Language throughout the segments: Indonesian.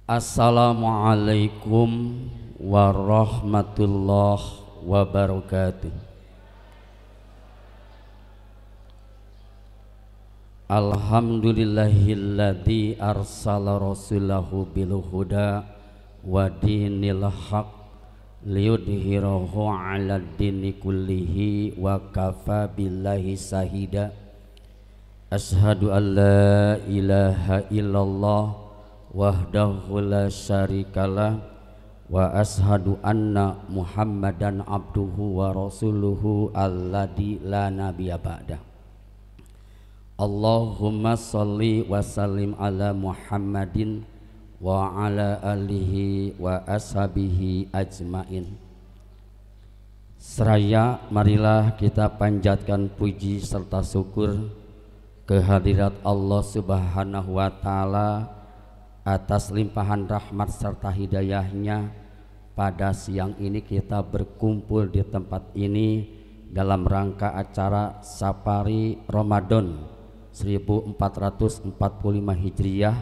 Assalamualaikum warahmatullahi wabarakatuh. Alhamdulillahilladzi arsala rasulahu bil huda wa dinil haq liyudhhirahu 'alad dini kullihi wa kafa billahi shahida. Asyhadu an la ilaha illallah wahdahu la syarikalah wa ashadu anna Muhammadan abduhu wa rasuluhu alladzi la nabiyya ba'dah. Allahumma sholli wa sallim ala Muhammadin wa ala alihi wa ashabihi ajmain. Seraya marilah kita panjatkan puji serta syukur kehadirat Allah Subhanahu wa taala atas limpahan rahmat serta hidayahnya. Pada siang ini kita berkumpul di tempat ini dalam rangka acara Safari Ramadan 1445 Hijriah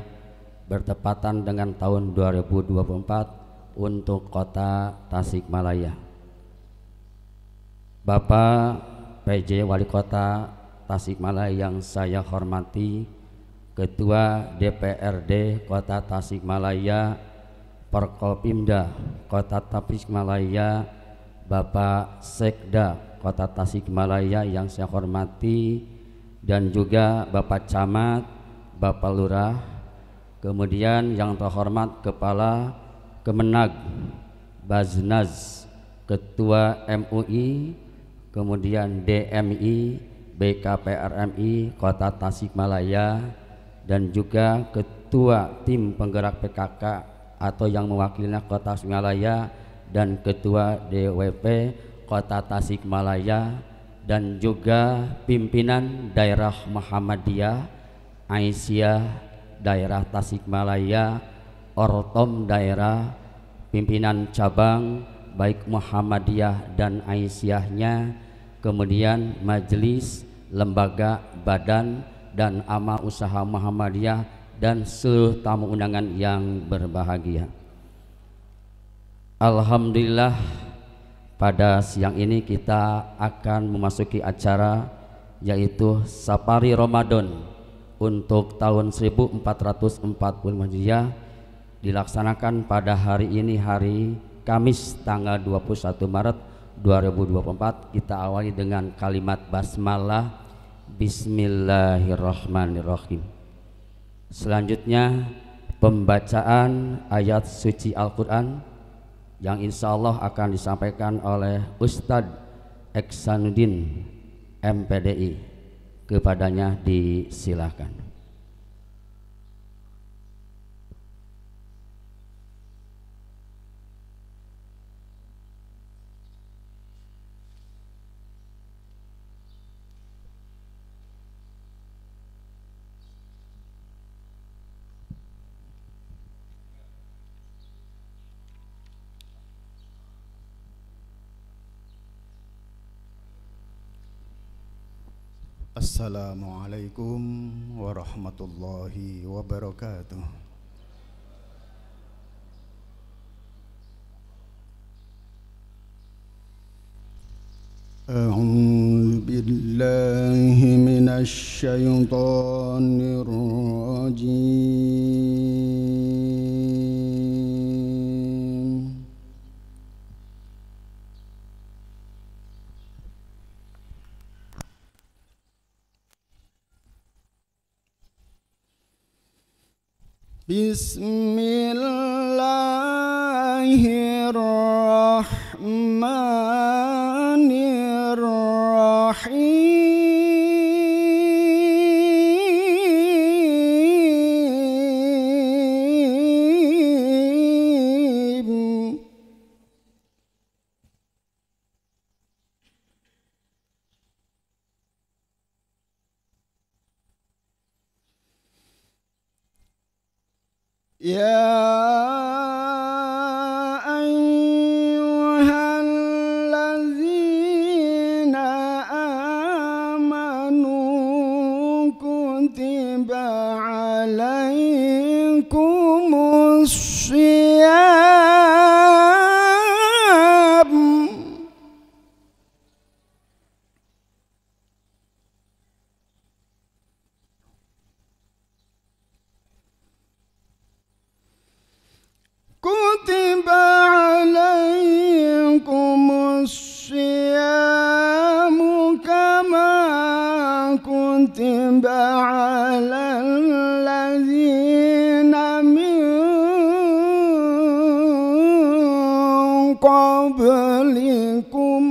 bertepatan dengan tahun 2024 untuk kota Tasikmalaya. Bapak PJ Wali Kota Tasikmalaya yang saya hormati, Ketua DPRD Kota Tasikmalaya, Forkopimda Kota Tasikmalaya, Bapak Sekda Kota Tasikmalaya yang saya hormati, dan juga Bapak Camat, Bapak Lurah, kemudian yang terhormat Kepala Kemenag, Baznaz, Ketua MUI, kemudian DMI, BKPRMI Kota Tasikmalaya, dan juga Ketua Tim Penggerak PKK atau yang mewakilinya Kota Tasikmalaya, dan Ketua DWP Kota Tasikmalaya, dan juga pimpinan daerah Muhammadiyah, Aisyah daerah Tasikmalaya, Ortom daerah, pimpinan cabang baik Muhammadiyah dan Aisyahnya, kemudian majelis, lembaga, badan dan ama usaha Muhammadiyah, dan seluruh tamu undangan yang berbahagia. Alhamdulillah, pada siang ini kita akan memasuki acara yaitu Safari Ramadan untuk tahun 1445 Hijriah, dilaksanakan pada hari ini, hari Kamis tanggal 21 Maret 2024. Kita awali dengan kalimat basmalah, Bismillahirrahmanirrahim. Selanjutnya pembacaan ayat suci Al-Quran yang insya Allah akan disampaikan oleh Ustadz Eksanuddin MPDI. Kepadanya disilahkan. Assalamualaikum warahmatullahi wabarakatuh. A'udzu billahi minasy syaithanir rajim. Bismillahirrahmanirrahim. Ya ayyuhallazina amanu kutiba alaikumul الصيام كتب عليكم الصيام كما كتب على الذين من قبلكم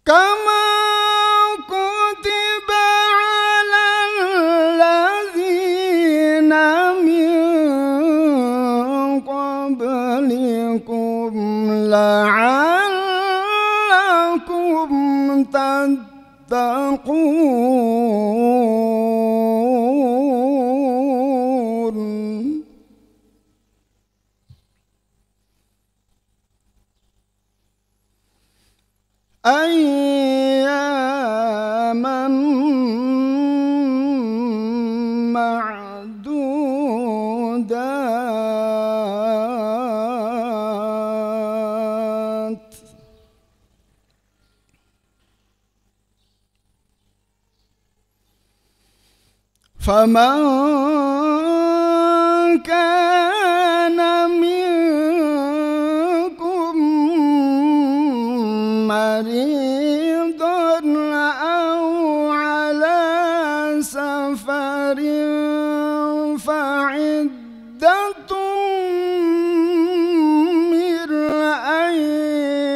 كما كتب على الذين من قبلكم لعلكم تتقون أياما معدودات فمن كان منكم مريضا أو على سفر فعدة من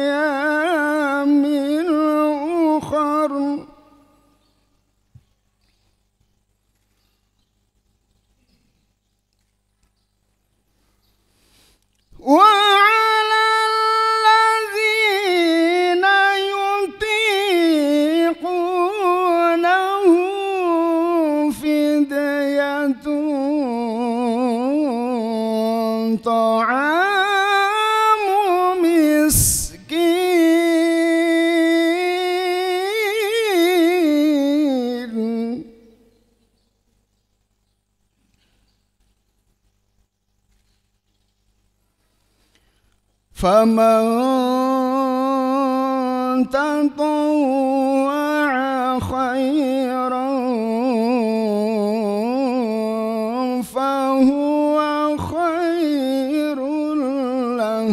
أيام أخر وعلى الذين يطيقونه فدية طعام مسكين فمن تطوع خيرا فهو خير له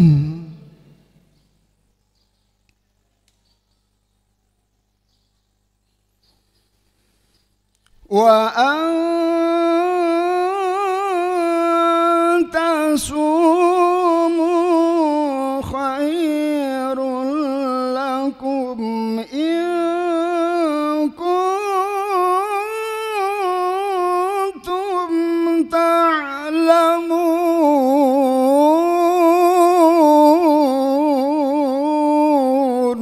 وأن تصوموا خير لكم إن كنتم تعلمون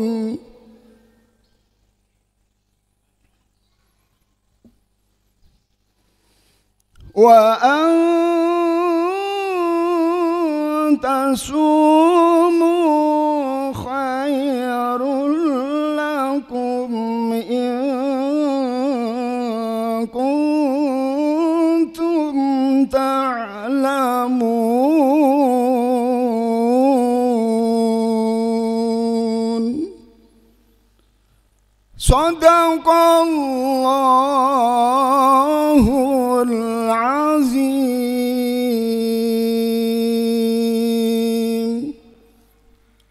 وأن تصوموا خير لكم إن كنتم تعلمون صدق الله العظيم.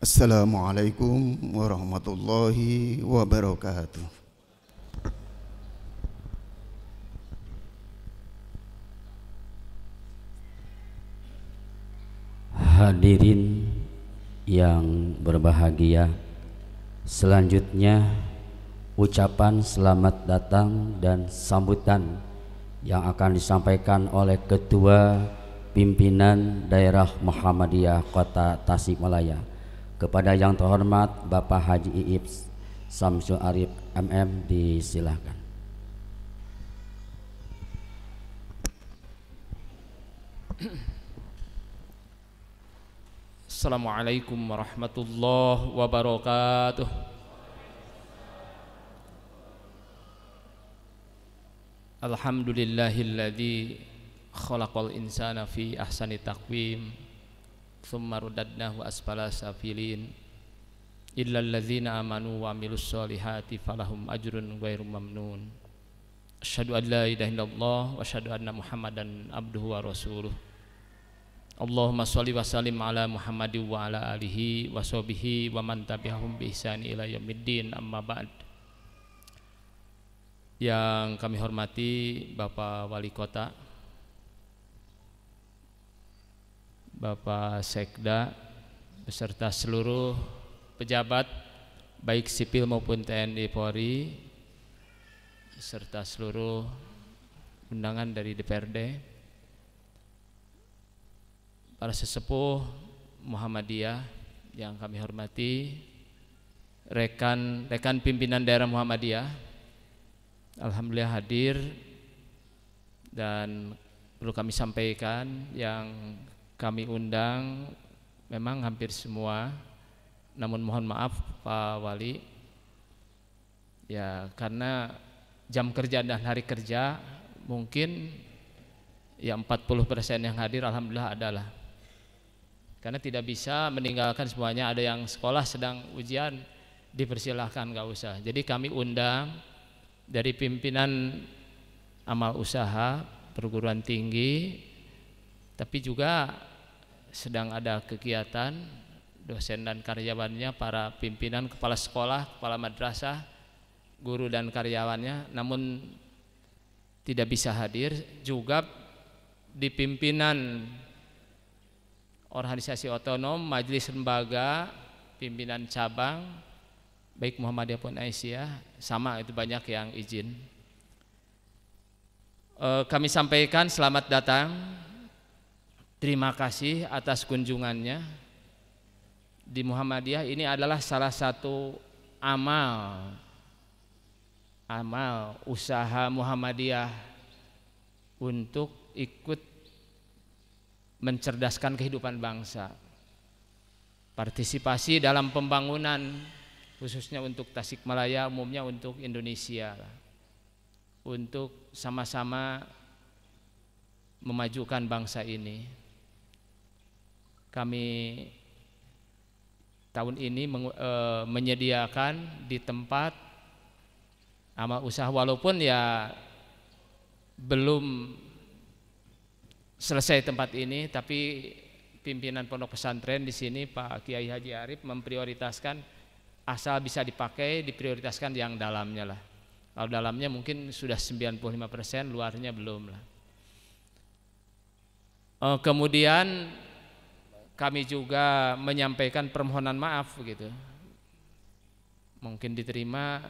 Assalamualaikum warahmatullahi wabarakatuh. Hadirin yang berbahagia, selanjutnya ucapan selamat datang dan sambutan yang akan disampaikan oleh Ketua Pimpinan Daerah Muhammadiyah Kota Tasikmalaya kepada yang terhormat Bapak Haji Iib Samsul Arif MM, disilahkan. Assalamualaikum warahmatullahi wabarakatuh. Alhamdulillahilladzi khalaqal insana fi ahsani taqwim thumma radadnahu asfala safilin illal ladzina amanu wa amilus solihati falahum ajrun ghairu mamnun. Asyhadu an la ilaha illallah wa asyhadu anna Muhammadan abduhu wa rasuluh. Allahumma sholli wa sallim ala Muhammadin wa ala alihi wa sahbihi wa man tabi'ahum bi ihsan ila yaumiddin, amma ba'd. Yang kami hormati Bapak Wali Kota, Bapak Sekda, beserta seluruh pejabat baik sipil maupun TNI Polri, serta seluruh undangan dari DPRD, para sesepuh Muhammadiyah yang kami hormati, rekan-rekan pimpinan daerah Muhammadiyah, alhamdulillah hadir. Dan perlu kami sampaikan, yang kami undang memang hampir semua, namun mohon maaf Pak Wali, ya karena jam kerja dan hari kerja mungkin ya 40% yang hadir alhamdulillah adalah, karena tidak bisa meninggalkan semuanya. Ada yang sekolah sedang ujian, dipersilahkan, gak usah. Jadi kami undang dari pimpinan amal usaha perguruan tinggi, tapi juga sedang ada kegiatan dosen dan karyawannya, para pimpinan, kepala sekolah, kepala madrasah, guru dan karyawannya, namun tidak bisa hadir. Juga di pimpinan organisasi otonom, majelis lembaga, pimpinan cabang, baik Muhammadiyah pun Aisyah, sama itu banyak yang izin. Kami sampaikan selamat datang, terima kasih atas kunjungannya di Muhammadiyah. Ini adalah salah satu amal usaha Muhammadiyah untuk ikut mencerdaskan kehidupan bangsa, partisipasi dalam pembangunan, khususnya untuk Tasikmalaya, umumnya untuk Indonesia, untuk sama-sama memajukan bangsa ini. Kami tahun ini menyediakan di tempat amal usaha, walaupun ya belum selesai tempat ini, tapi pimpinan pondok pesantren di sini Pak Kiai Haji Arif memprioritaskan asal bisa dipakai, diprioritaskan yang dalamnya lah. Kalau dalamnya mungkin sudah 95%, luarnya belum lah. Kemudian kami juga menyampaikan permohonan maaf gitu, mungkin diterima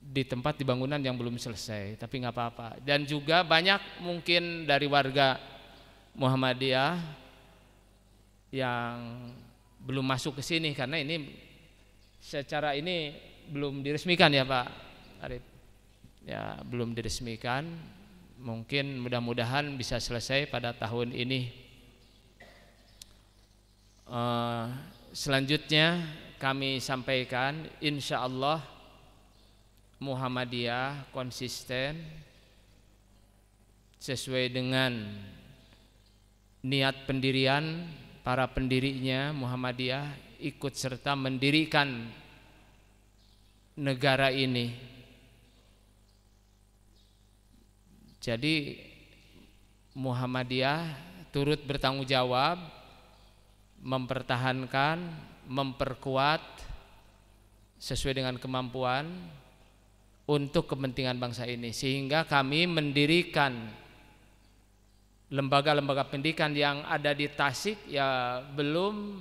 di tempat di bangunan yang belum selesai, tapi nggak apa-apa. Dan juga banyak mungkin dari warga Muhammadiyah yang belum masuk ke sini, karena ini secara ini belum diresmikan ya Pak Arif, ya belum diresmikan. Mungkin mudah-mudahan bisa selesai pada tahun ini. Selanjutnya kami sampaikan, insya Allah Muhammadiyah konsisten sesuai dengan niat pendirian para pendirinya. Muhammadiyah ikut serta mendirikan negara ini. Jadi Muhammadiyah turut bertanggung jawab mempertahankan, memperkuat sesuai dengan kemampuan untuk kepentingan bangsa ini, sehingga kami mendirikan lembaga-lembaga pendidikan yang ada di Tasik ya belum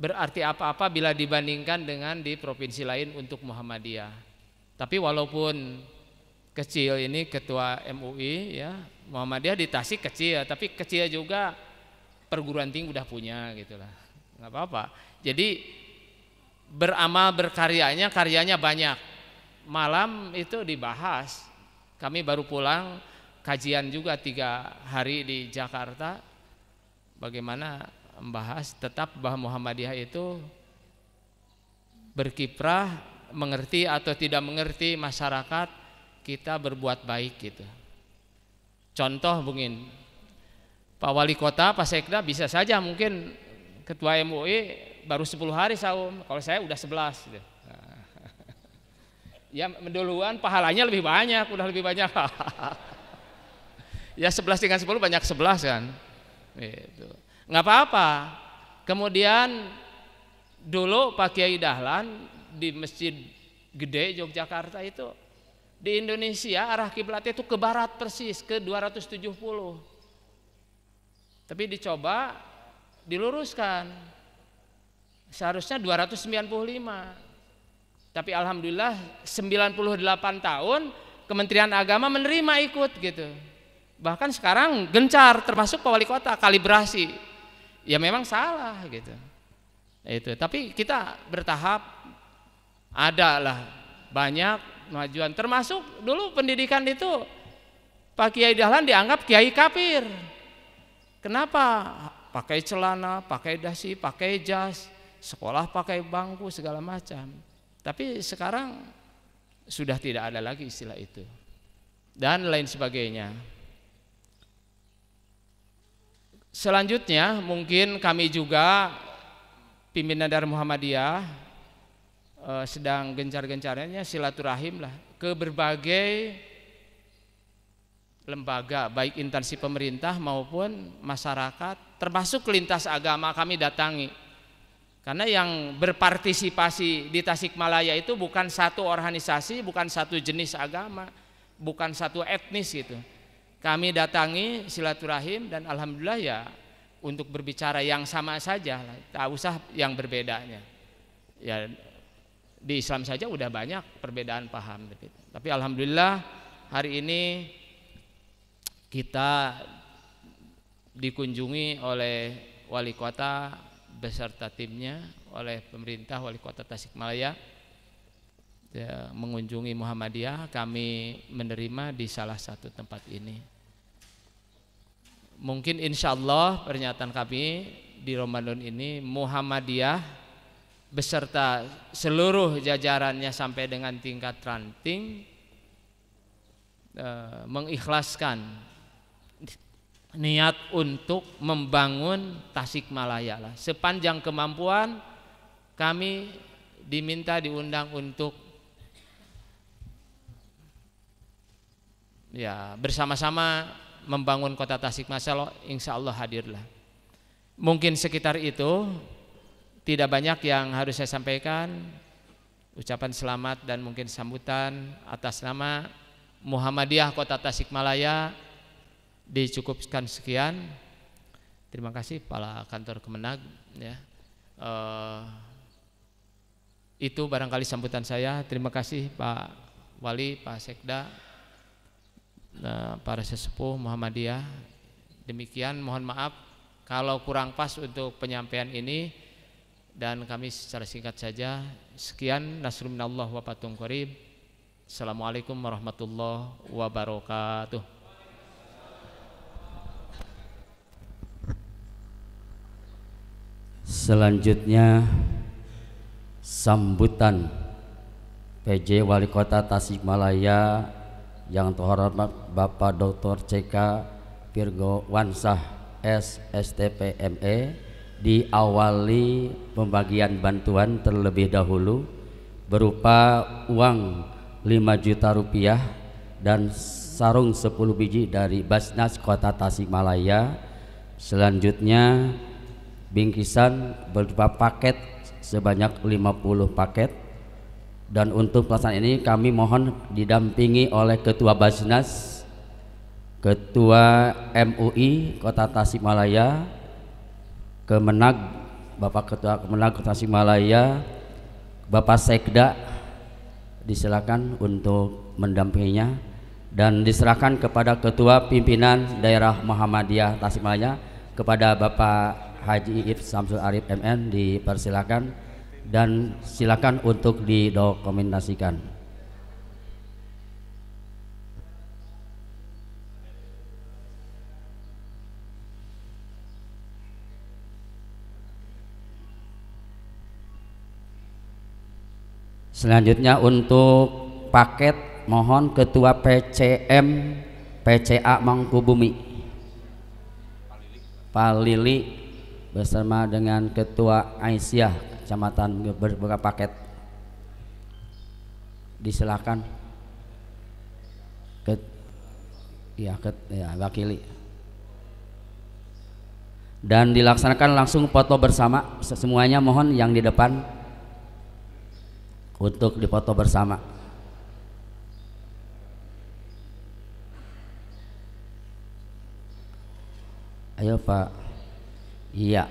berarti apa-apa bila dibandingkan dengan di provinsi lain untuk Muhammadiyah. Tapi walaupun kecil, ini ketua MUI ya, Muhammadiyah di Tasik kecil, tapi kecil juga perguruan tinggi udah punya gitulah, nggak apa-apa. Jadi beramal berkaryanya, karyanya banyak. Malam itu dibahas, kami baru pulang kajian juga 3 hari di Jakarta, bagaimana membahas tetap bahwa Muhammadiyah itu berkiprah, mengerti atau tidak mengerti masyarakat, kita berbuat baik gitu. Contoh mungkin Pak Wali Kota, Pak Sekda bisa saja mungkin Ketua MUI baru 10 hari saum, kalau saya udah 11 gitu. Ya menduluan pahalanya lebih banyak, udah lebih banyak. Ya 11 dengan 10 banyak 11 kan. Gitu. Nggak apa-apa. Kemudian dulu Pak Kiai Dahlan di Masjid Gede Yogyakarta itu, di Indonesia arah kiblatnya itu ke barat persis, ke 270. Tapi dicoba diluruskan. Seharusnya 295. Tapi alhamdulillah 98 tahun Kementerian Agama menerima ikut gitu. Bahkan sekarang gencar, termasuk Pak Wali Kota, kalibrasi. Ya memang salah gitu. Itu. Tapi kita bertahap, adalah banyak kemajuan. Termasuk dulu pendidikan itu Pak Kiai Dahlan dianggap kiai kafir. Kenapa? Pakai celana, pakai dasi, pakai jas, sekolah pakai bangku segala macam. Tapi sekarang sudah tidak ada lagi istilah itu dan lain sebagainya. Selanjutnya mungkin kami juga pimpinan dari Muhammadiyah sedang gencar-gencarnya silaturahim lah ke berbagai lembaga, baik instansi pemerintah maupun masyarakat, termasuk lintas agama kami datangi. Karena yang berpartisipasi di Tasikmalaya itu bukan satu organisasi, bukan satu jenis agama, bukan satu etnis gitu. Kami datangi silaturahim dan alhamdulillah ya untuk berbicara yang sama saja, tak usah yang berbedanya. Ya di Islam saja udah banyak perbedaan paham. Tapi alhamdulillah hari ini kita dikunjungi oleh wali kota beserta timnya, oleh pemerintah Wali Kota Tasikmalaya ya, mengunjungi Muhammadiyah. Kami menerima di salah satu tempat ini. Mungkin insya Allah pernyataan kami di Ramadan ini, Muhammadiyah beserta seluruh jajarannya sampai dengan tingkat ranting mengikhlaskan niat untuk membangun Tasikmalaya lah. Sepanjang kemampuan kami diminta, diundang untuk ya bersama-sama membangun kota Tasikmalaya. Insya Allah hadirlah. Mungkin sekitar itu, tidak banyak yang harus saya sampaikan. Ucapan selamat dan mungkin sambutan atas nama Muhammadiyah Kota Tasikmalaya dicukupkan sekian. Terima kasih Kepala Kantor Kemenag ya. Itu barangkali sambutan saya. Terima kasih Pak Wali, Pak Sekda, para sesepuh Muhammadiyah. Demikian, mohon maaf kalau kurang pas untuk penyampaian ini dan kami secara singkat saja. Sekian, nasrul minallah wa fathun qarib. Assalamualaikum warahmatullahi wabarakatuh. Selanjutnya sambutan PJ Wali Kota Tasikmalaya yang terhormat Bapak Dr. C.K. Virgo Wansah SSTP ME diawali pembagian bantuan terlebih dahulu berupa uang 5 juta rupiah dan sarung 10 biji dari Basnas Kota Tasikmalaya. Selanjutnya bingkisan berupa paket sebanyak 50 paket, dan untuk pelaksanaan ini kami mohon didampingi oleh Ketua Basnas, Ketua MUI Kota Tasikmalaya, Kemenag, Bapak Ketua Kemenag Kota Tasikmalaya, Bapak Sekda, disilakan untuk mendampinginya, dan diserahkan kepada Ketua Pimpinan Daerah Muhammadiyah Tasikmalaya kepada Bapak Haji If Samsul Arif MN, dipersilakan dan silakan untuk didokumentasikan. Selanjutnya untuk paket mohon ketua PCM PCA Mangkubumi Pak Lili bersama dengan ketua Aisyah Kecamatan Berpaket disilakan ya wakili dan dilaksanakan langsung foto bersama semuanya. Mohon yang di depan untuk difoto bersama. Ayo Pak. Iya.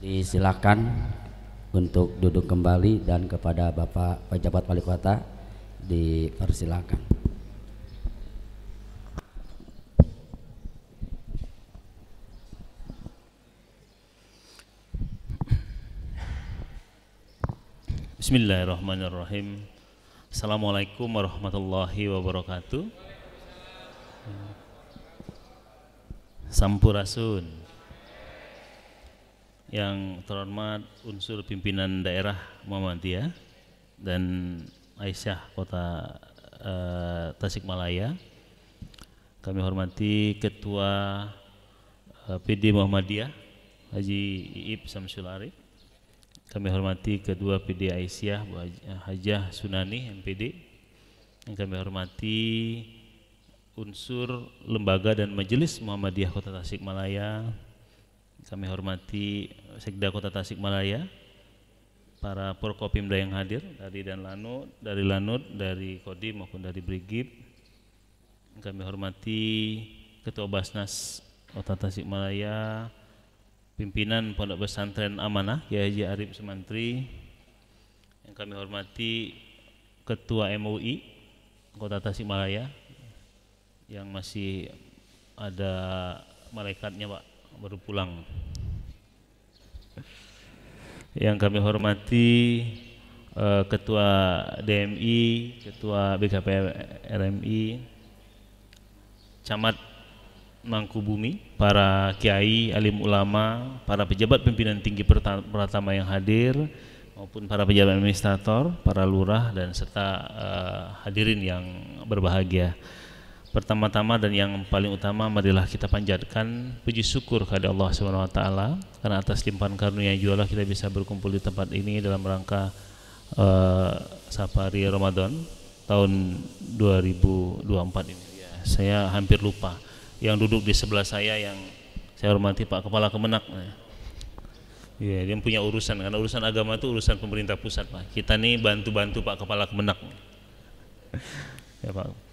Disilakan untuk duduk kembali dan kepada Bapak Pejabat Wali Kota dipersilakan. Bismillahirrahmanirrahim. Assalamualaikum warahmatullahi wabarakatuh. Sampurasun. Yang terhormat unsur pimpinan daerah Muhammadiyah dan Aisyah Kota Tasikmalaya, kami hormati Ketua PD Muhammadiyah Haji Iib Samsul Arif, kami hormati Ketua PD Aisyah Bu Hajah Sunani MPD, yang kami hormati unsur lembaga dan majelis Muhammadiyah Kota Tasikmalaya, kami hormati Sekda Kota Tasikmalaya, para Porkopimda yang hadir dari Lanut, dari Kodim maupun dari Brigip. Kami hormati Ketua Basnas Kota Tasikmalaya, pimpinan Pondok Pesantren Amanah Kiai Haji Arif Sumantri. Yang kami hormati Ketua MUI Kota Tasikmalaya yang masih ada malaikatnya Pak, baru pulang. Yang kami hormati Ketua DMI, Ketua BKP RMI, Camat Mangkubumi, para kiai, alim ulama, para pejabat pimpinan tinggi Pratama yang hadir, maupun para pejabat administrator, para lurah dan serta hadirin yang berbahagia. Pertama-tama dan yang paling utama, marilah kita panjatkan puji syukur kepada Allah SWT karena atas limpahan karunia jualah kita bisa berkumpul di tempat ini dalam rangka Safari Ramadan tahun 2024 ini. Ya, saya hampir lupa. Yang duduk di sebelah saya yang saya hormati Pak Kepala Kemenak. Ya, dia punya urusan, karena urusan agama itu urusan pemerintah pusat Pak. Kita nih bantu-bantu Pak Kepala Kemenak. Ya Pak.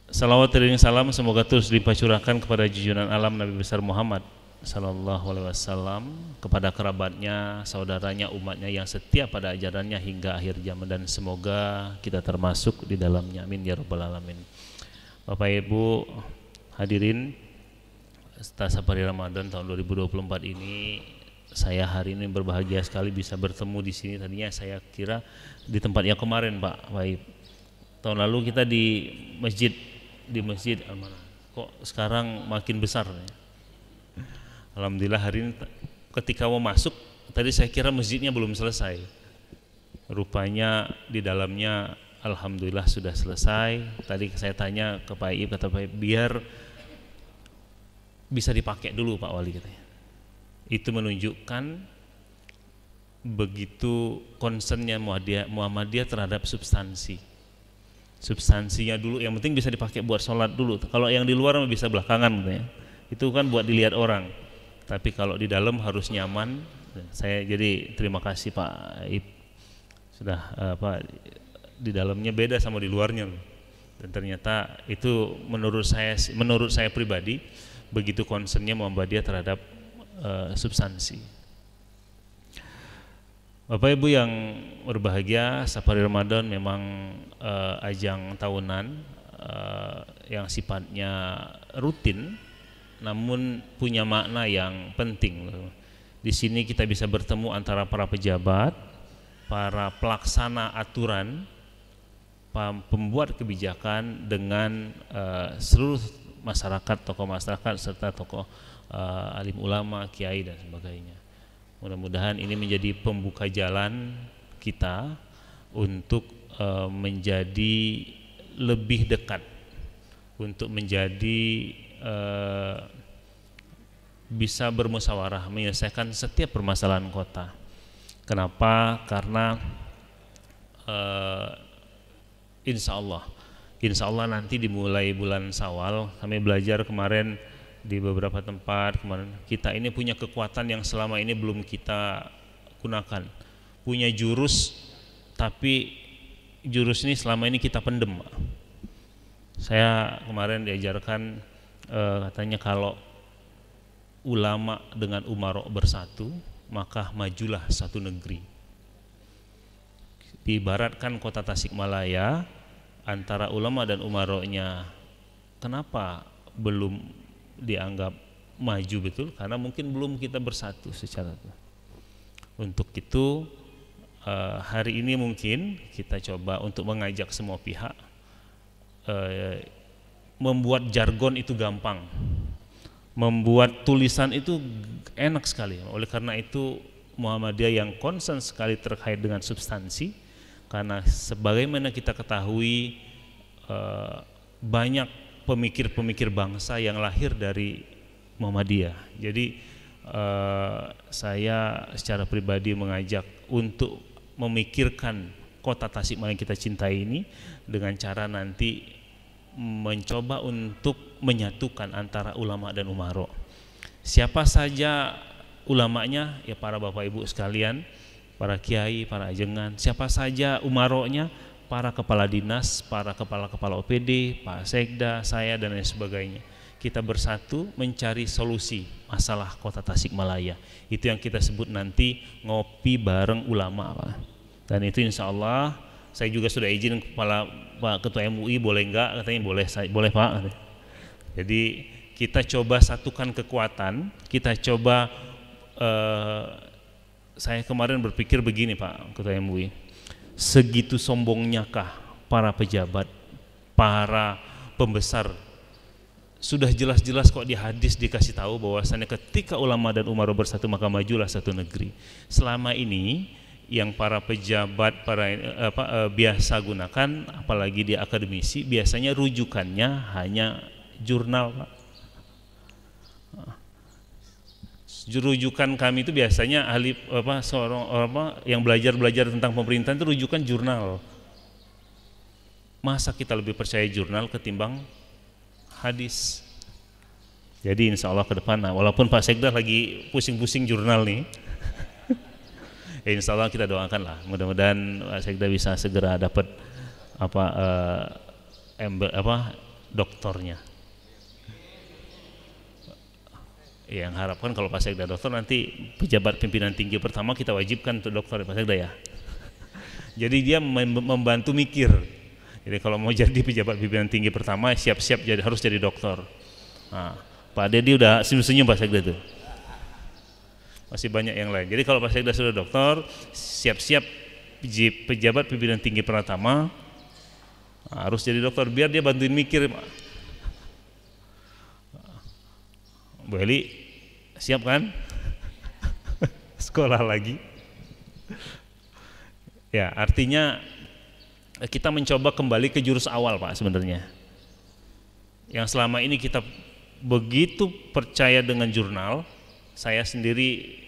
Salawat dan salam semoga terus dipacurahkan kepada junjungan alam Nabi besar Muhammad Sallallahu Alaihi Wasallam, kepada kerabatnya, saudaranya, umatnya yang setia pada ajarannya hingga akhir zaman, dan semoga kita termasuk di dalamnya. Amin ya rabbal alamin. Bapak Ibu hadirin, setelah Safari Ramadan tahun 2024 ini, saya hari ini berbahagia sekali bisa bertemu di sini. Tadinya saya kira di tempat yang kemarin Pak. Baik. Tahun lalu kita di masjid Al-Manah. Kok sekarang makin besar ya? Alhamdulillah hari ini ketika mau masuk tadi saya kira masjidnya belum selesai. Rupanya di dalamnya alhamdulillah sudah selesai. Tadi saya tanya ke Pak Iib, kata Pak Iib biar bisa dipakai dulu Pak Wali katanya. Itu menunjukkan begitu concernnya Muhammadiyah terhadap substansinya dulu, yang penting bisa dipakai buat sholat dulu. Kalau yang di luar bisa belakangan katanya. Itu kan buat dilihat orang. Tapi kalau di dalam harus nyaman. Saya jadi terima kasih Pak Ip sudah di dalamnya beda sama di luarnya. Dan ternyata itu menurut saya pribadi begitu concernnya Muhammadiyah terhadap substansi. Bapak Ibu yang berbahagia, Safari Ramadan memang ajang tahunan yang sifatnya rutin, namun punya makna yang penting. Di sini kita bisa bertemu antara para pejabat, para pelaksana aturan, pembuat kebijakan dengan seluruh masyarakat, tokoh masyarakat serta tokoh alim ulama, kiai dan sebagainya. Mudah-mudahan ini menjadi pembuka jalan kita untuk menjadi lebih dekat, untuk menjadi bisa bermusyawarah menyelesaikan setiap permasalahan kota. Kenapa? Karena insya Allah nanti dimulai bulan Syawal, kami belajar kemarin di beberapa tempat kemarin, kita ini punya kekuatan yang selama ini belum kita gunakan, punya jurus, tapi jurus ini selama ini kita pendem. Saya kemarin diajarkan katanya kalau ulama dengan umarok bersatu maka majulah satu negeri. Diibaratkan kota Tasikmalaya antara ulama dan umaroknya, kenapa belum dianggap maju betul? Karena mungkin belum kita bersatu secara itu. Untuk itu hari ini mungkin kita coba untuk mengajak semua pihak. Membuat jargon itu gampang, membuat tulisan itu enak sekali. Oleh karena itu Muhammadiyah yang concern sekali terkait dengan substansi, karena sebagaimana kita ketahui banyak pemikir-pemikir bangsa yang lahir dari Muhammadiyah. Jadi saya secara pribadi mengajak untuk memikirkan kota Tasikmalaya yang kita cintai ini dengan cara nanti mencoba untuk menyatukan antara ulama dan umarok. Siapa saja ulamanya? Ya para bapak ibu sekalian, para kiai, para ajengan. Siapa saja umaroknya? Para kepala dinas, para kepala-kepala OPD, Pak Sekda, saya dan lain sebagainya. Kita bersatu mencari solusi masalah kota Tasikmalaya. Itu yang kita sebut nanti ngopi bareng ulama, Pak. Dan itu insya Allah saya juga sudah izin kepala Pak Ketua MUI, boleh enggak? Katanya boleh Pak. Jadi kita coba satukan kekuatan, kita coba saya kemarin berpikir begini Pak Ketua MUI, segitu sombongnya kah para pejabat, para pembesar? Sudah jelas-jelas kok di hadis dikasih tahu bahwasannya ketika ulama dan umarok bersatu maka majulah satu negeri. Selama ini yang para pejabat biasa gunakan, apalagi di akademisi, biasanya rujukannya hanya jurnal, Pak. Rujukan kami itu biasanya ahli yang belajar tentang pemerintahan itu rujukan jurnal. Masa kita lebih percaya jurnal ketimbang hadis? Jadi insya Allah ke depan, walaupun Pak Sekda lagi pusing-pusing jurnal nih, insya Allah kita doakan lah, mudah-mudahan Pak Sekda bisa segera dapat doktornya. Yang harapkan kalau Pak Sekda doktor, nanti pejabat pimpinan tinggi pertama kita wajibkan untuk doktor Pak Sekda ya. Jadi dia membantu mikir. Jadi kalau mau jadi pejabat pimpinan tinggi pertama siap-siap harus jadi doktor. Nah, Pak Dedi udah senyum-senyum Pak Sekda tuh. Masih banyak yang lain. Jadi kalau Pak Sekda sudah doktor, siap-siap pejabat pimpinan tinggi pertama harus jadi dokter biar dia bantuin mikir. Bu Eli, siap kan? Sekolah lagi. Ya, artinya kita mencoba kembali ke jurus awal Pak sebenarnya. Yang selama ini kita begitu percaya dengan jurnal. Saya sendiri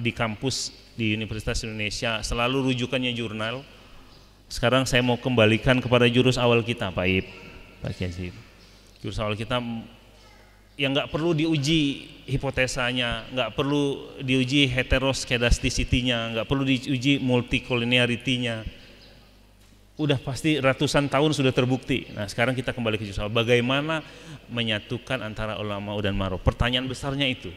di kampus di Universitas Indonesia selalu rujukannya jurnal. Sekarang saya mau kembalikan kepada jurus awal kita Pak Ib, Pak Kiai. Jurus awal kita yang nggak perlu diuji hipotesanya, nggak perlu diuji heteroskedasticity-nya, nggak perlu diuji multicollinearity-nya. Udah pasti ratusan tahun sudah terbukti. Nah sekarang kita kembali ke jurus awal. Bagaimana menyatukan antara ulama dan umarok? Pertanyaan besarnya itu.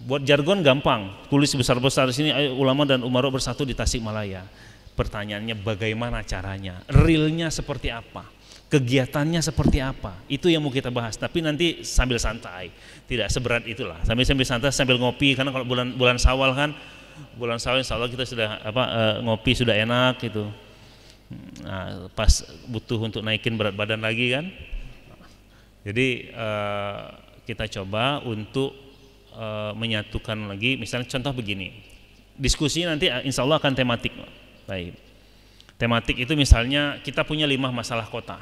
Buat jargon gampang, tulis besar-besar di sini ulama dan umarok bersatu di Tasikmalaya. Pertanyaannya bagaimana caranya? Realnya seperti apa? kegiatannya seperti apa, itu yang mau kita bahas. Tapi nanti sambil santai, tidak seberat itulah. Sambil santai, sambil ngopi, karena kalau bulan Syawal kan, bulan Syawal insya Allah kita sudah ngopi sudah enak gitu. Nah, pas butuh untuk naikin berat badan lagi kan. Jadi kita coba untuk menyatukan lagi. Misalnya contoh begini, diskusinya nanti insya Allah akan tematik. Baik. Tematik itu misalnya kita punya 5 masalah kota: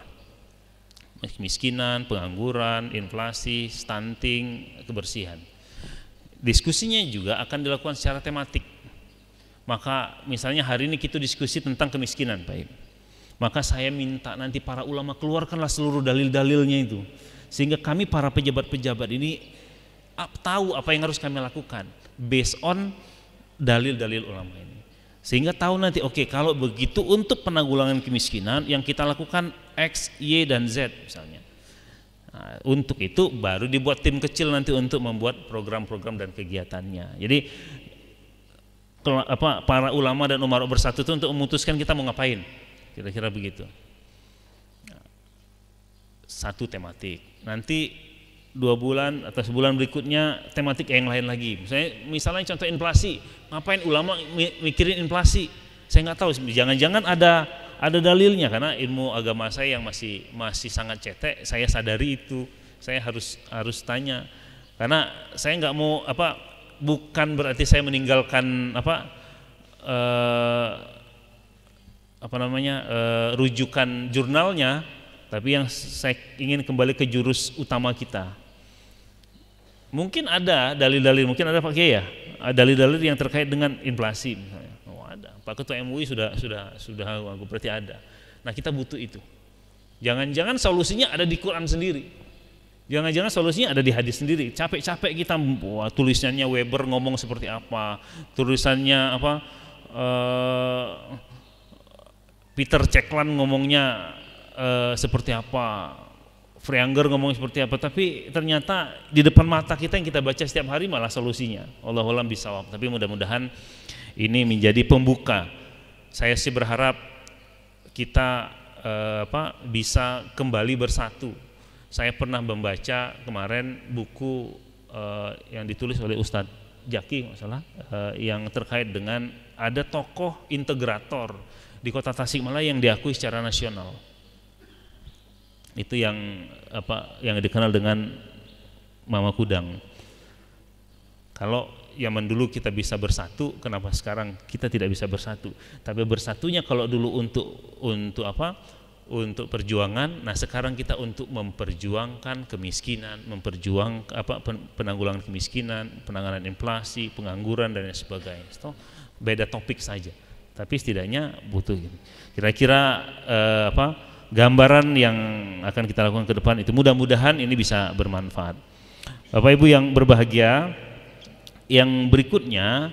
kemiskinan, pengangguran, inflasi, stunting, kebersihan. Diskusinya juga akan dilakukan secara tematik. Maka misalnya hari ini kita diskusi tentang kemiskinan, baik. Maka saya minta nanti para ulama keluarkanlah seluruh dalil-dalilnya itu, sehingga kami para pejabat-pejabat ini tahu apa yang harus kami lakukan based on dalil-dalil ulama ini. Sehingga tahu nanti oke, kalau begitu untuk penanggulangan kemiskinan yang kita lakukan X, Y, dan Z misalnya. Nah, untuk itu baru dibuat tim kecil nanti untuk membuat program-program dan kegiatannya. Jadi para ulama dan umarok bersatu itu untuk memutuskan kita mau ngapain, kira-kira begitu. Satu tematik. Nanti 2 bulan atau sebulan berikutnya tematik yang lain lagi. Misalnya contoh inflasi, ngapain ulama mikirin inflasi? Saya nggak tahu. Jangan-jangan ada dalilnya, karena ilmu agama saya yang masih sangat cetek. Saya sadari itu. Saya harus tanya, karena saya nggak mau bukan berarti saya meninggalkan rujukan jurnalnya, tapi yang saya ingin kembali ke jurus utama kita. Mungkin ada dalil-dalil, mungkin ada Pak Kiai ya, dalil-dalil yang terkait dengan inflasi misalnya. Oh ada, Pak Ketua MUI sudah berarti ada. Nah kita butuh itu. Jangan-jangan solusinya ada di Quran sendiri. Jangan-jangan solusinya ada di hadis sendiri. Capek-capek kita tulisannya Weber ngomong seperti apa, tulisannya Peter Ceklan ngomongnya seperti apa, Freanger ngomong seperti apa, tapi ternyata di depan mata kita yang kita baca setiap hari malah solusinya. Allahu a'lam bishawab. Tapi mudah-mudahan ini menjadi pembuka. Saya sih berharap kita bisa kembali bersatu. Saya pernah membaca kemarin buku yang ditulis oleh Ustadz Jaki yang terkait dengan ada tokoh integrator di kota Tasikmalaya yang diakui secara nasional. Itu yang dikenal dengan Mama Kudang. Kalau zaman dulu kita bisa bersatu, kenapa sekarang kita tidak bisa bersatu? Tapi bersatunya kalau dulu untuk perjuangan, nah sekarang kita untuk memperjuangkan kemiskinan, penanggulangan kemiskinan, penanganan inflasi, pengangguran dan lain sebagainya. So, beda topik saja. Tapi setidaknya butuh kira-kira gambaran yang akan kita lakukan ke depan itu, mudah-mudahan ini bisa bermanfaat. Bapak Ibu yang berbahagia, yang berikutnya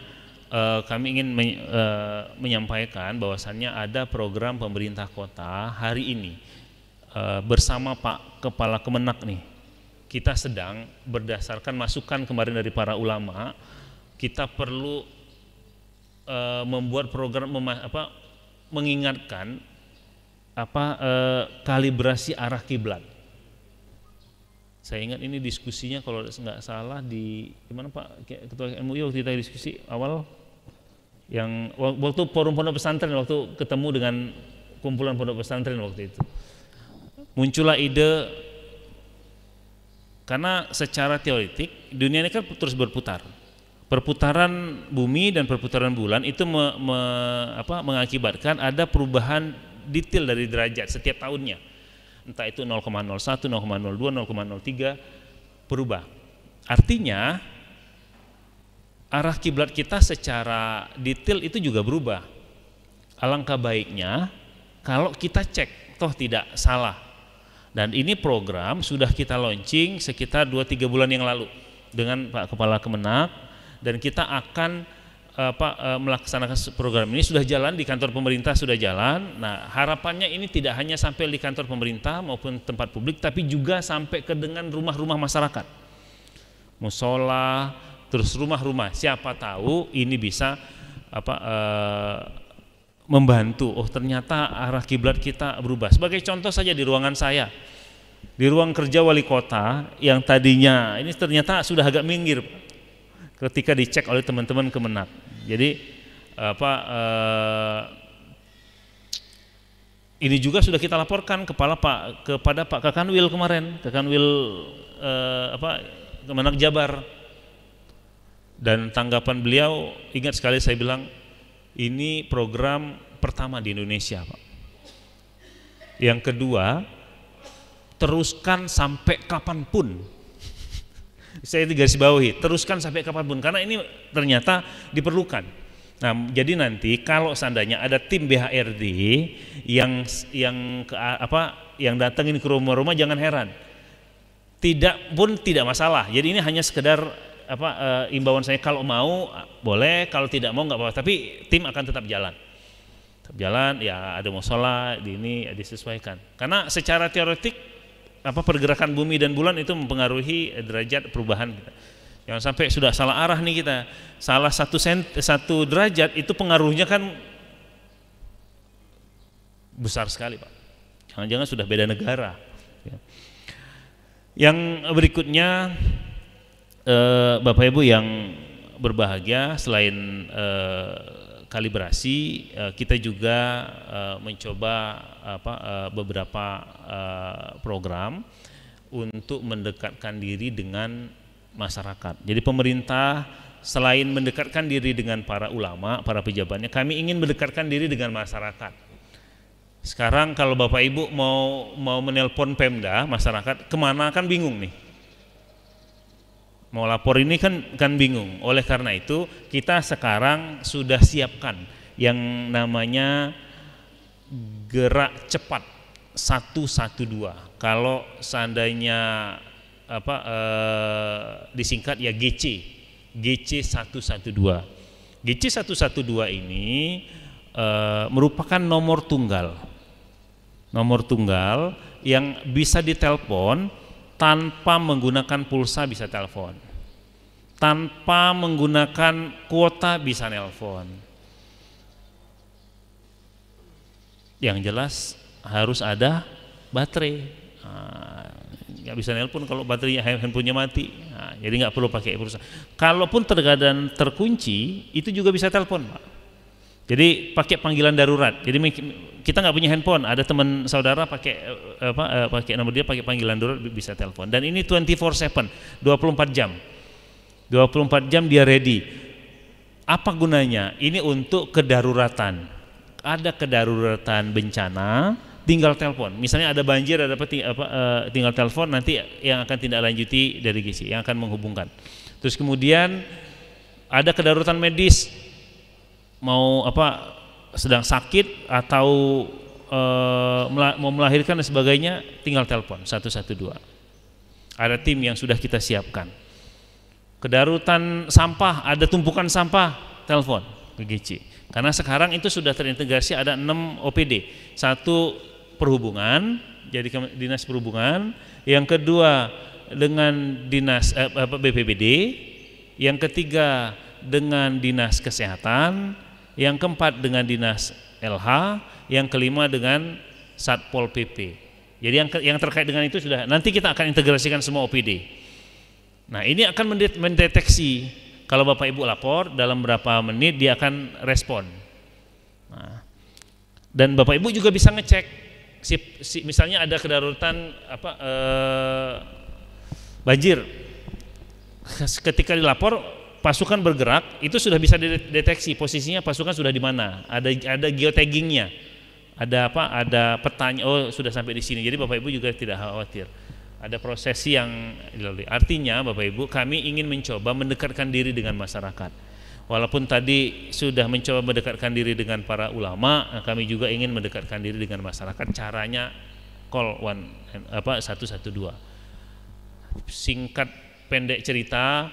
kami ingin menyampaikan bahwasannya ada program pemerintah kota hari ini bersama Pak Kepala Kemenak nih. Kita sedang berdasarkan masukan kemarin dari para ulama, kita perlu membuat program mengingatkan kalibrasi arah kiblat. Saya ingat ini diskusinya kalau nggak salah di mana Pak Ketua MUI waktu kita diskusi awal, yang waktu forum pondok pesantren, waktu ketemu dengan kumpulan pondok pesantren waktu itu, muncullah ide, karena secara teoretik dunia ini kan terus berputar. Perputaran bumi dan perputaran bulan itu mengakibatkan ada perubahan detail dari derajat setiap tahunnya, entah itu 0,01, 0,02, 0,03 berubah. Artinya arah kiblat kita secara detail itu juga berubah. Alangkah baiknya kalau kita cek toh tidak salah. Dan ini program sudah kita launching sekitar 2-3 bulan yang lalu dengan Pak Kepala Kemenak, dan kita akan melaksanakan program ini sudah jalan di kantor pemerintah, sudah jalan. Nah, harapannya ini tidak hanya sampai di kantor pemerintah maupun tempat publik, tapi juga sampai ke dengan rumah-rumah masyarakat, musola, terus rumah-rumah. Siapa tahu ini bisa membantu. Oh ternyata arah kiblat kita berubah. Sebagai contoh saja di ruangan saya, di ruang kerja wali kota yang tadinya ini ternyata sudah agak minggir ketika dicek oleh teman-teman Kemenak. Jadi ini juga sudah kita laporkan kepada Pak Kakanwil kemarin, Kakanwil Kemenak Jabar. Dan tanggapan beliau, ingat sekali saya bilang, ini program pertama di Indonesia, Pak. Yang kedua, teruskan sampai kapanpun. Saya garis bawahi, teruskan sampai kapanpun, karena ini ternyata diperlukan. Nah, jadi nanti kalau seandainya ada tim BHRD yang datangin ke rumah-rumah, jangan heran. Tidak masalah. Jadi ini hanya sekedar imbauan saya, kalau mau boleh, kalau tidak mau nggak apa-apa, tapi tim akan tetap jalan. Ya ada musola di ini disesuaikan. Karena secara teoretik pergerakan bumi dan bulan itu mempengaruhi derajat perubahan kita. Jangan sampai sudah salah arah nih kita. Salah satu derajat itu pengaruhnya kan besar sekali, Pak. Jangan-jangan sudah beda negara. Yang berikutnya, Bapak Ibu yang berbahagia, selain kalibrasi, kita juga mencoba beberapa program untuk mendekatkan diri dengan masyarakat. Jadi pemerintah selain mendekatkan diri dengan para ulama, para pejabatnya, kami ingin mendekatkan diri dengan masyarakat. Sekarang kalau Bapak Ibu mau menelpon Pemda, masyarakat kemana kan bingung nih. Mau lapor ini kan bingung. Oleh karena itu kita sekarang sudah siapkan yang namanya gerak cepat 112. Kalau seandainya disingkat ya GC 112. GC 112 ini merupakan nomor tunggal yang bisa ditelepon tanpa menggunakan pulsa, bisa telepon, tanpa menggunakan kuota bisa nelpon. Yang jelas harus ada baterai. Nggak bisa nelpon kalau baterainya handphonenya mati. Jadi nggak perlu pakai pulsa. Kalaupun terkadang terkunci, itu juga bisa telepon, Pak. Jadi pakai panggilan darurat. Jadi kita nggak punya handphone, ada teman saudara pakai nomor dia, pakai panggilan darurat, bisa telepon. Dan ini 24/7, 24 jam. 24 jam dia ready. Apa gunanya? Ini untuk kedaruratan. Ada kedaruratan bencana, tinggal telepon. Misalnya ada banjir, ada tinggal telepon, nanti yang akan tindak lanjuti dari GC yang akan menghubungkan. Terus kemudian ada kedaruratan medis, mau sedang sakit atau mau melahirkan dan sebagainya, tinggal telepon 112. Ada tim yang sudah kita siapkan. Kedaruratan sampah, ada tumpukan sampah, telepon ke GC. Karena sekarang itu sudah terintegrasi, ada 6 OPD. Satu perhubungan, jadi dinas perhubungan. Yang kedua dengan dinas BPBD. Yang ketiga dengan dinas kesehatan. Yang keempat dengan dinas LH. Yang kelima dengan Satpol PP. Jadi yang terkait dengan itu sudah, nanti kita akan integrasikan semua OPD. Nah, ini akan mendeteksi kalau Bapak Ibu lapor, dalam berapa menit dia akan respon. Nah, dan Bapak Ibu juga bisa ngecek, misalnya ada kedaruratan banjir. Ketika dilapor, pasukan bergerak, itu sudah bisa dideteksi posisinya, pasukan sudah di mana. Ada geotaggingnya, ada petanya. Oh, sudah sampai di sini. Jadi Bapak Ibu juga tidak khawatir. Ada prosesi yang dilalui. Artinya Bapak Ibu, kami ingin mencoba mendekatkan diri dengan masyarakat. Walaupun tadi sudah mencoba mendekatkan diri dengan para ulama, kami juga ingin mendekatkan diri dengan masyarakat. Caranya call 112. Singkat pendek cerita,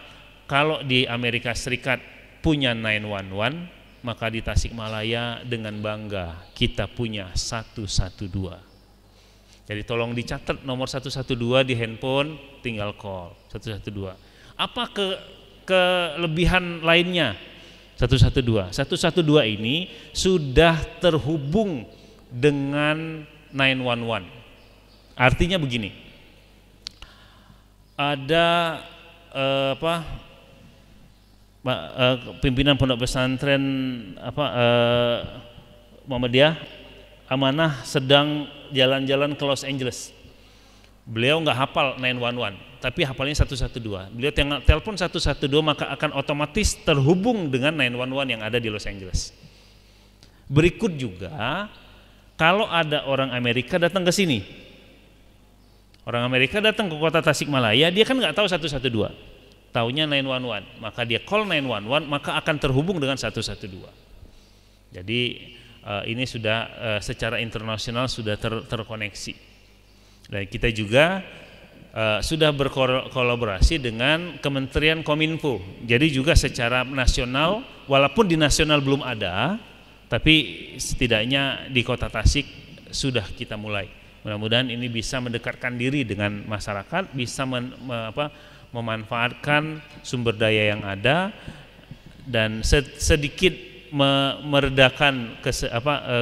kalau di Amerika Serikat punya 911, maka di Tasikmalaya dengan bangga kita punya 112. Jadi tolong dicatat nomor 112 di handphone, tinggal call 112. Apa kelebihan lainnya? 112. 112 ini sudah terhubung dengan 911. Artinya begini, ada pimpinan pondok pesantren Muhammadiyah Amanah sedang jalan-jalan ke Los Angeles. Beliau nggak hafal 911, tapi hafalnya 112. Beliau telepon 112 maka akan otomatis terhubung dengan 911 yang ada di Los Angeles. Berikut juga kalau ada orang Amerika datang ke sini, orang Amerika datang ke kota Tasikmalaya, dia kan nggak tahu 112, taunya 911, maka dia call 911 maka akan terhubung dengan 112. Jadi ini sudah secara internasional sudah terkoneksi. Dan kita juga sudah berkolaborasi dengan Kementerian Kominfo. Jadi juga secara nasional, walaupun di nasional belum ada, tapi setidaknya di Kota Tasik sudah kita mulai. Mudah-mudahan ini bisa mendekatkan diri dengan masyarakat, bisa memanfaatkan sumber daya yang ada dan sedikit meredakan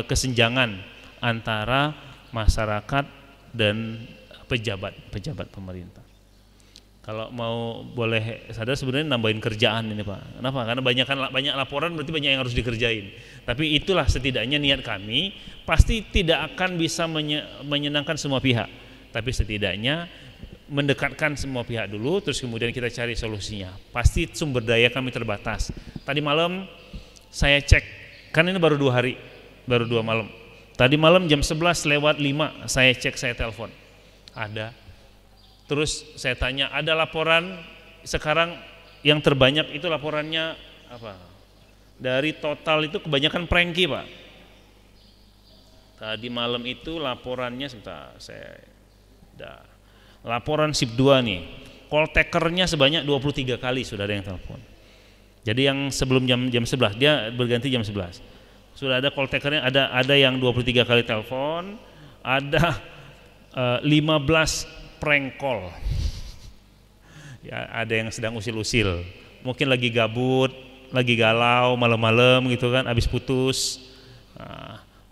kesenjangan antara masyarakat dan pejabat pemerintah. Kalau mau boleh sadar sebenarnya nambahin kerjaan ini Pak. Kenapa? Karena banyak laporan berarti banyak yang harus dikerjain. Tapi itulah setidaknya niat kami, pasti tidak akan bisa menyenangkan semua pihak. Tapi setidaknya mendekatkan semua pihak dulu, terus kemudian kita cari solusinya. Pasti sumber daya kami terbatas. Tadi malam saya cek, kan ini baru 2 hari, baru 2 malam. Tadi malam jam 11:05 saya cek, saya telepon. Ada. Terus saya tanya, ada laporan sekarang yang terbanyak itu laporannya apa? Dari total itu kebanyakan prengki Pak. Tadi malam itu laporannya sebentar, laporan SIP 2 nih. Call takernya sebanyak 23 kali sudah ada yang telepon. Jadi yang sebelum jam 11 dia berganti jam 11. Sudah ada call takernya, ada yang 23 kali telepon, ada 15 prank call. Ya, ada yang sedang usil-usil, mungkin lagi gabut, lagi galau malam-malam gitu kan, habis putus,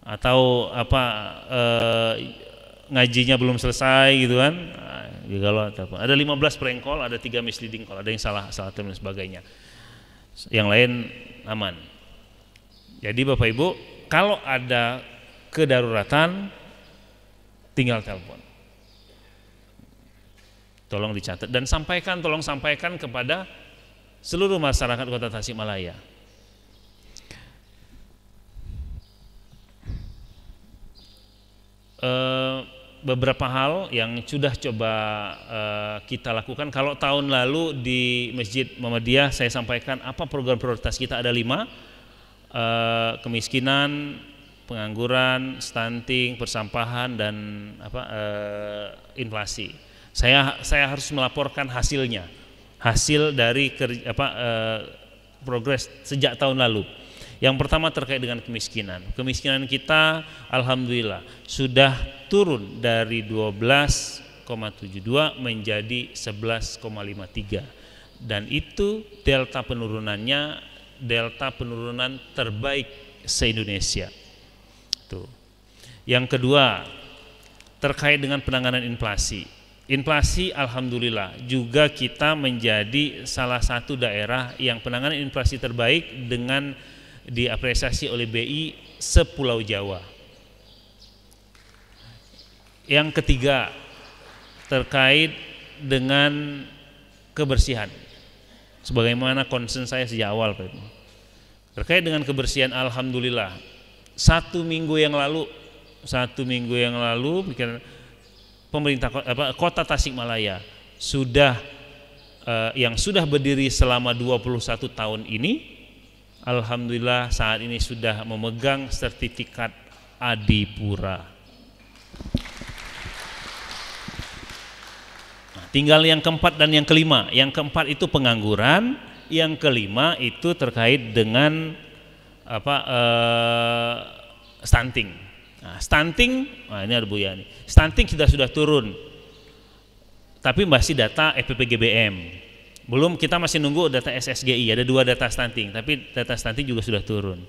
atau ngajinya belum selesai gitu kan, galau telepon. Ada 15 prank call, ada 3 misleading call, ada yang salah dan sebagainya. Yang lain aman. Jadi Bapak Ibu, kalau ada kedaruratan tinggal telepon. Tolong dicatat dan tolong sampaikan kepada seluruh masyarakat Kota Tasikmalaya. Beberapa hal yang sudah coba kita lakukan. Kalau tahun lalu di Masjid Muhammadiyah saya sampaikan apa program prioritas kita, ada 5. Kemiskinan, pengangguran, stunting, persampahan dan inflasi. Saya harus melaporkan hasil dari progres sejak tahun lalu. Yang pertama terkait dengan kemiskinan. Kemiskinan kita alhamdulillah sudah turun dari 12,72 menjadi 11,53 dan itu delta penurunan terbaik se-Indonesia. Tuh. Yang kedua, terkait dengan penanganan inflasi. Inflasi alhamdulillah juga kita menjadi salah satu daerah yang penanganan inflasi terbaik dengan diapresiasi oleh BI se-Pulau Jawa. Yang ketiga, terkait dengan kebersihan. Sebagaimana concern saya sejak awal Pak Ibu. Terkait dengan kebersihan alhamdulillah 1 minggu yang lalu pemerintah Kota Tasikmalaya yang sudah berdiri selama 21 tahun ini alhamdulillah saat ini sudah memegang sertifikat Adipura. Tinggal yang keempat dan yang kelima. Yang keempat itu pengangguran, yang kelima itu terkait dengan stunting. Nah, stunting, ini ada Buya nih. Stunting sudah turun, tapi masih data FPPGBM. Belum, kita masih nunggu data SSGI, ada 2 data stunting, tapi data stunting juga sudah turun.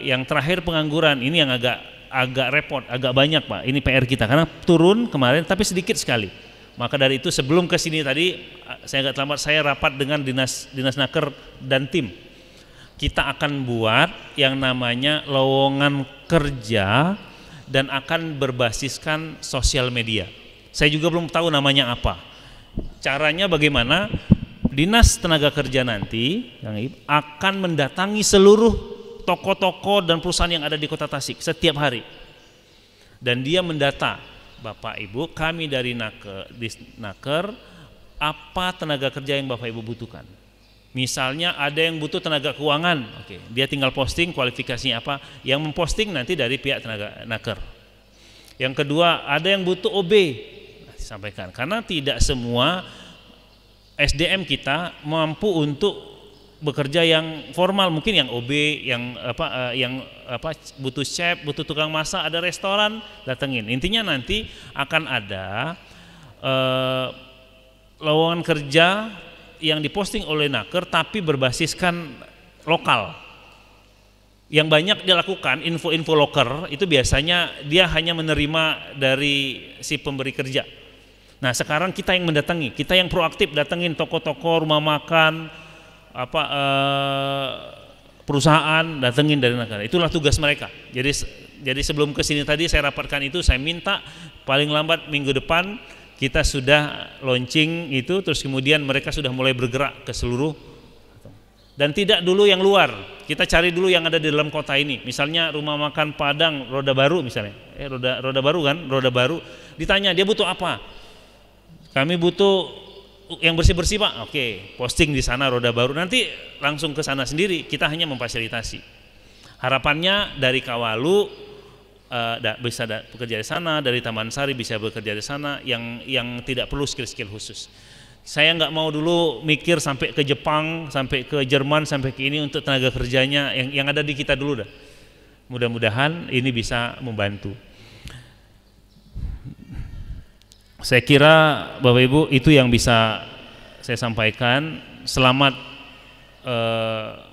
Yang terakhir pengangguran, ini yang agak repot, agak banyak Pak. Ini PR kita karena turun kemarin tapi sedikit sekali. Maka dari itu sebelum ke sini tadi saya agak terlambat, saya rapat dengan dinas Naker dan tim. Kita akan buat yang namanya lowongan kerja dan akan berbasiskan sosial media. Saya juga belum tahu namanya apa. Caranya bagaimana? Dinas Tenaga Kerja nanti akan mendatangi seluruh toko-toko dan perusahaan yang ada di Kota Tasik setiap hari. Dan dia mendata, Bapak Ibu, kami dari Naker, apa tenaga kerja yang Bapak Ibu butuhkan. Misalnya ada yang butuh tenaga keuangan, oke, dia tinggal posting kualifikasinya apa, yang memposting nanti dari pihak tenaga Naker. Yang kedua, ada yang butuh OB, sampaikan, karena tidak semua SDM kita mampu untuk bekerja yang formal, mungkin yang OB, yang butuh chef, butuh tukang masak, ada restoran, datengin. Intinya nanti akan ada lowongan kerja yang diposting oleh Naker tapi berbasiskan lokal. Yang banyak dilakukan info-info loker itu biasanya dia hanya menerima dari si pemberi kerja. Nah, sekarang kita yang mendatangi, kita yang proaktif datengin toko-toko, rumah makan, perusahaan, datengin dari negara. Itulah tugas mereka. Jadi sebelum ke sini tadi saya rapatkan itu, saya minta paling lambat minggu depan kita sudah launching itu, terus kemudian mereka sudah mulai bergerak ke seluruh, dan tidak dulu yang luar, kita cari dulu yang ada di dalam kota ini. Misalnya rumah makan Padang Roda Baru misalnya, Roda Baru kan, Roda Baru, ditanya dia butuh apa, kami butuh yang bersih-bersih Pak, oke, posting di sana Roda Baru, nanti langsung ke sana sendiri, kita hanya memfasilitasi. Harapannya dari Kawalu bisa bekerja di sana, dari Taman Sari bisa bekerja di sana, yang tidak perlu skill-skill khusus. Saya nggak mau dulu mikir sampai ke Jepang, sampai ke Jerman, sampai ke ini untuk tenaga kerjanya yang ada di kita dulu dah. Mudah-mudahan ini bisa membantu. Saya kira Bapak Ibu itu yang bisa saya sampaikan. Selamat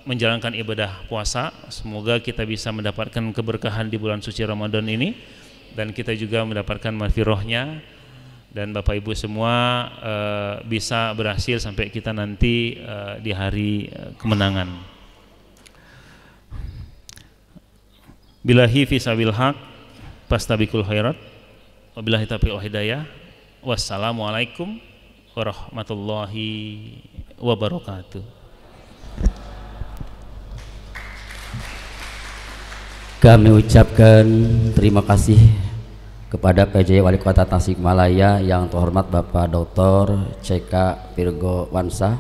menjalankan ibadah puasa. Semoga kita bisa mendapatkan keberkahan di bulan suci Ramadan ini, dan kita juga mendapatkan maghfirahnya, dan Bapak Ibu semua bisa berhasil sampai kita nanti di hari kemenangan. Billahi fisabil haq fastabiqul khairat wabillahi taufiq wal hidayah. Wassalamualaikum warahmatullahi wabarakatuh. Kami ucapkan terima kasih kepada PJ Wali Kota Tasikmalaya yang terhormat Bapak Dr. CK Virgo Wansa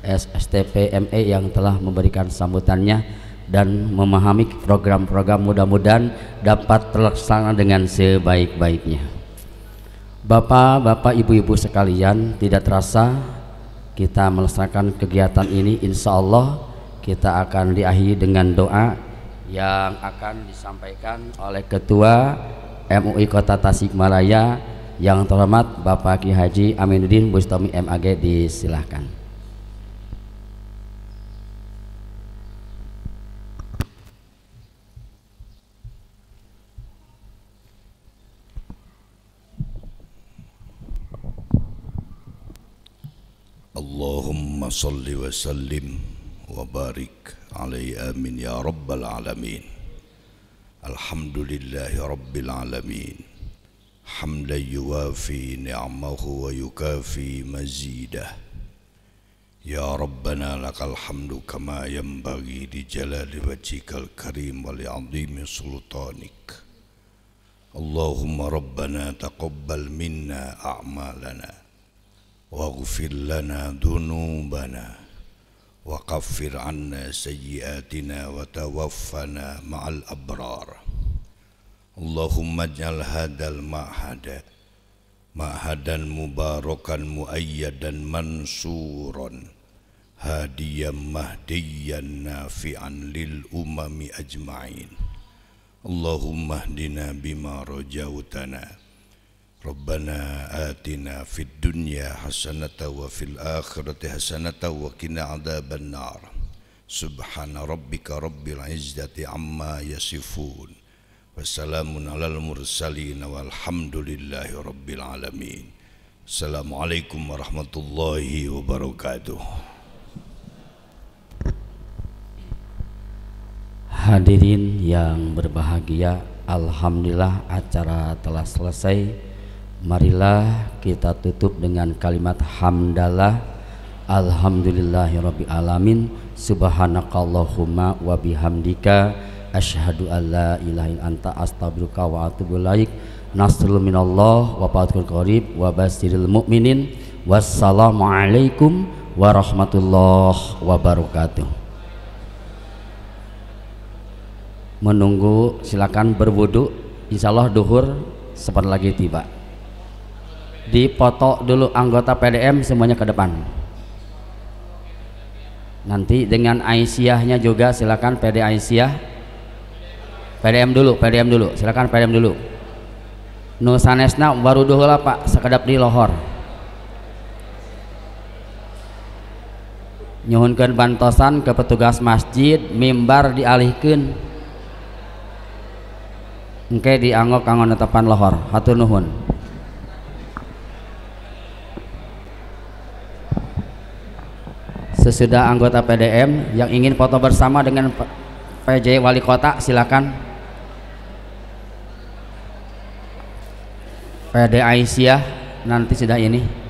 SSTP ME yang telah memberikan sambutannya dan memahami program-program, mudah-mudahan dapat terlaksana dengan sebaik-baiknya. Bapak-bapak, ibu-ibu sekalian, tidak terasa kita melaksanakan kegiatan ini. Insya Allah kita akan diakhiri dengan doa yang akan disampaikan oleh Ketua MUI Kota Tasikmalaya yang terhormat Bapak Ki Haji Aminuddin Bustami MAG, disilahkan. Allahumma salli wa sallim wa barik alaihi amin ya rabbal alamin. Alhamdulillahi rabbil alamin, hamdan yuwafi ni'amahu wa yukafi mazidah. Ya Rabbana lakal hamdu kama yanbaghi li jalali wajhikal karim wa li 'azimi sultanik. Allahumma Rabbana taqabbal minna a'malana waghfir lana dhunubana wa kaffir anna sayyiatina wa tawaffana ma'al abrar. Allahumma ij'al hadal ma'hadan mubarakan muayyadan mansuran hadiyan mahdiyan nafi'an lil umami ajma'in. Allahumma hdina bima rajautana Rabbana atina fid dunya hasanatan wa fil akhirati hasanatan wa qina adzabannar. Subhana rabbika rabbil izzati amma yasifun. Wassalamun alal mursalin walhamdulillahi rabbil alamin. Assalamualaikum warahmatullahi wabarakatuh. Hadirin yang berbahagia, alhamdulillah acara telah selesai. Marilah kita tutup dengan kalimat hamdalah. Alhamdulillahirabbil alamin. Subhanakallahumma wa bihamdika asyhadu an la ilaha illa anta astaghfiruka wa atubu ilaik. Nasrul minallah wa fathun qarib wa basyiril mu'minin. Wassalamualaikum warahmatullahi wabarakatuh. Menunggu, silakan berwudu. Insyaallah duhur sebentar lagi tiba. Dipoto dulu anggota PDM semuanya ke depan. Nanti dengan Aisyahnya juga silakan. PD Aisyah, PDM dulu, silakan PDM dulu. Nu sanesna baru duhula Pak, sakedap di lohor. Nyuhunkeun bantosan ke petugas masjid, mimbar dialihkeun. Engke dianggok kanggo netepan lohor. Hatur nuhun. Sesudah anggota PDM yang ingin foto bersama dengan PJ Wali Kota silakan. PD Aisyah nanti sudah ini.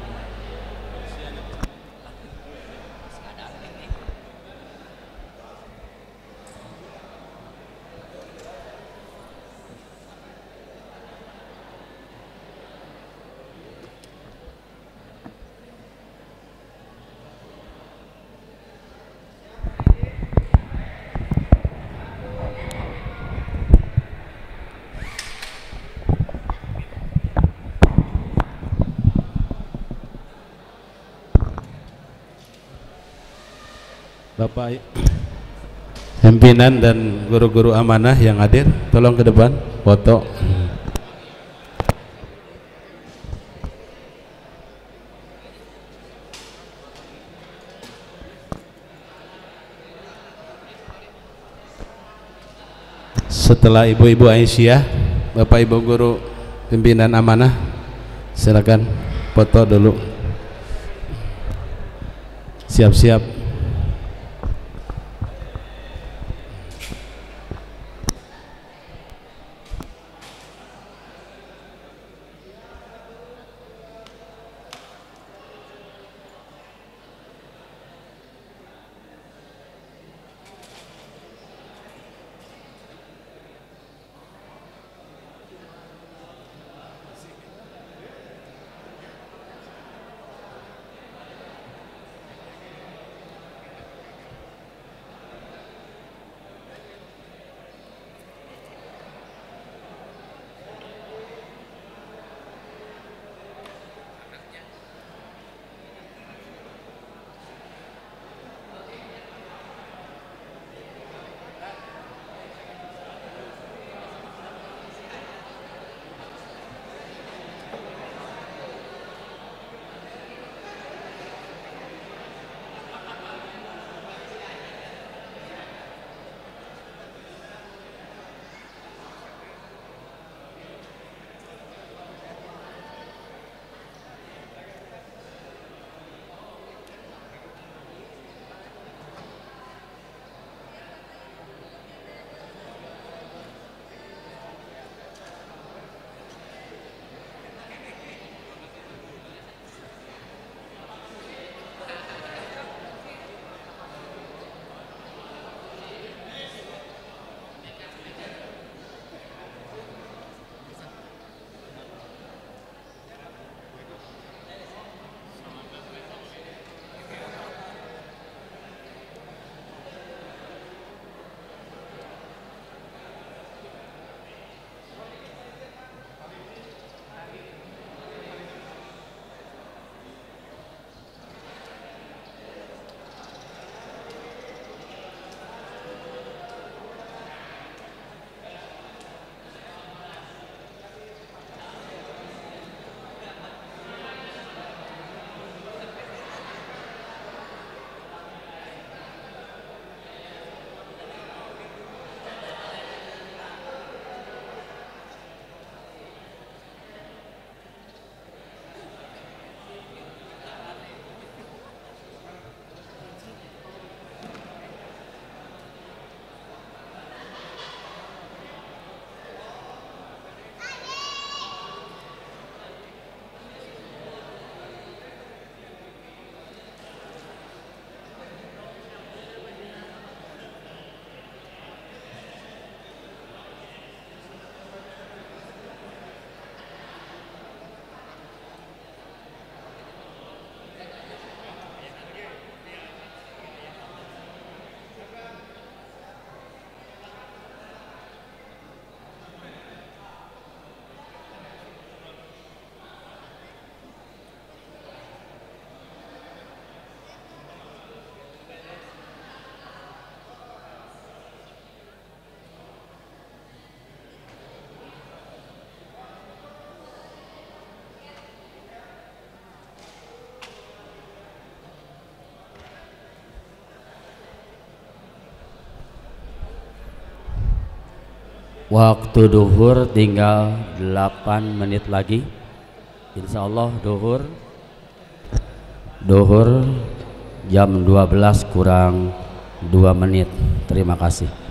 Bapak pimpinan dan guru-guru amanah yang hadir, tolong ke depan foto. Setelah ibu-ibu Aisyah, bapak ibu guru pimpinan amanah, silakan foto dulu. Siap-siap. Waktu duhur tinggal 8 menit lagi. Insya Allah duhur jam 12 kurang 2 menit. Terima kasih.